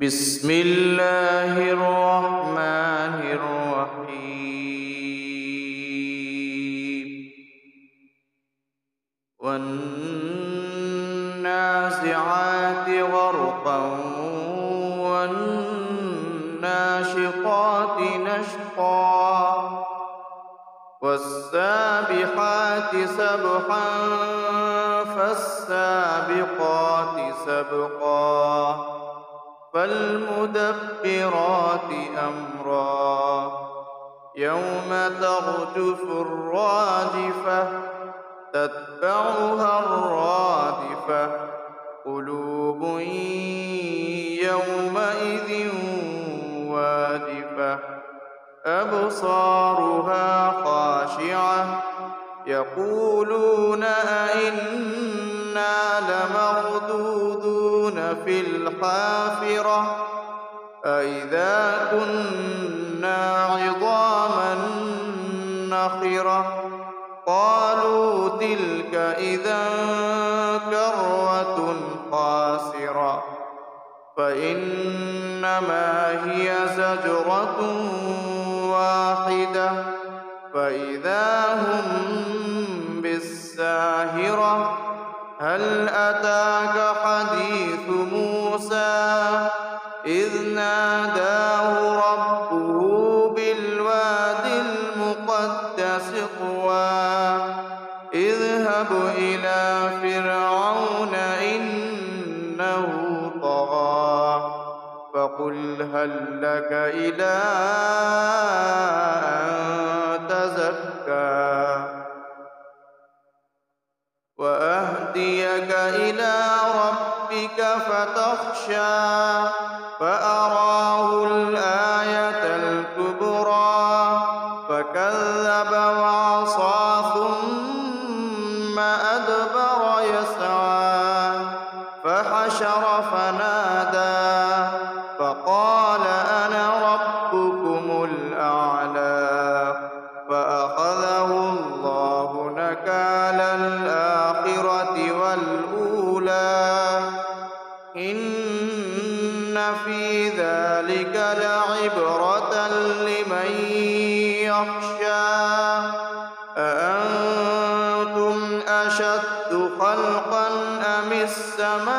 بسم الله الرحمن الرحيم والنازعات غرقا والناشطات نشطا والسابحات سبحا فالسابقات سبقا فالمدبرات أمرا يوم ترجف الراجفة تتبعها الرادفة قلوب يومئذ واجفة أبصارها خاشعة يقولون أئنا لمردودون في الحافرة أئذا كنا عظاما نخرة قالوا تلك إذا كرة خاسرة فإنما هي زجرة واحدة فإذا هم بالساهرة هل أتاك حديث موسى إذ ناداه ربه بالواد المقدس طوى اذهب إلى فرعون إنه طغى فقل هل لك إلى أن تزكى وأهديك إلى ربك فتخشى فأراه الآية الكبرى فكذب وعصى ثم أدبر يسعى فحشر فنادى فقال أنا ربكم الأعلى فأخذه الله نكال الآخرة والأولى إن في ذلك لعبرة لمن يخشى أأنتم أشد خلقا أم السماء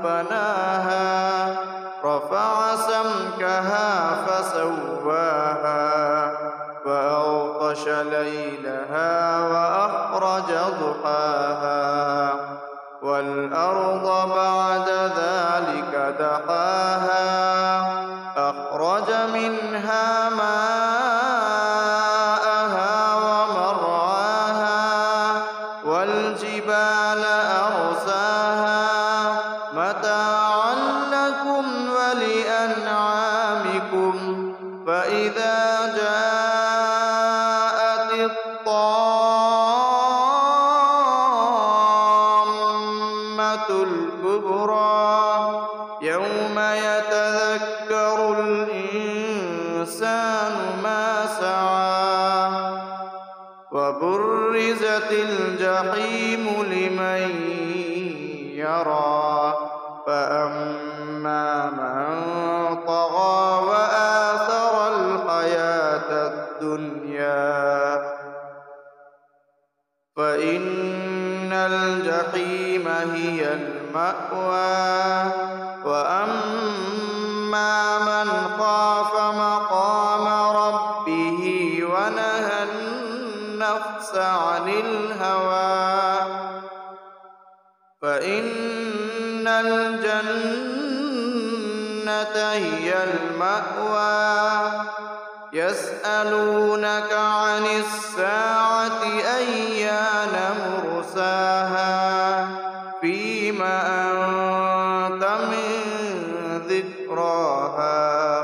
بناها رفع سمكها فسواها وأغطش ليلها وأخرج ضحاها والأرض بعد ذلك دحاها أخرج منها ماءها ومرعاها والجبال أرساها متاعا لكم ولأنعامكم فإذا جاءت الطامة الكبرى يوم يتذكر الإنسان ما سعى وبرزت الجحيم لمن يرى فأما من طغى وآثر الحياة الدنيا فإن الجحيم هي المأوى وأما من خاف مقام ربه ونهى النفس عن الهوى فإن الجنة هي المأوى يسألونك عن الساعة أيان مرساها فيم أنت من ذكراها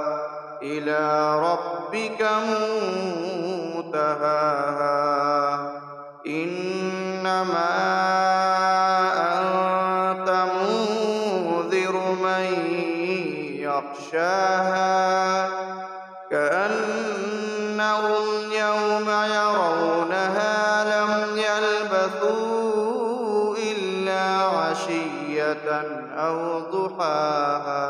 إلى ربك منتهاها إنما أنت منذر من يخشاها كأنهم يوم يرونها لم يلبثوا إلا عشية أو ضحاها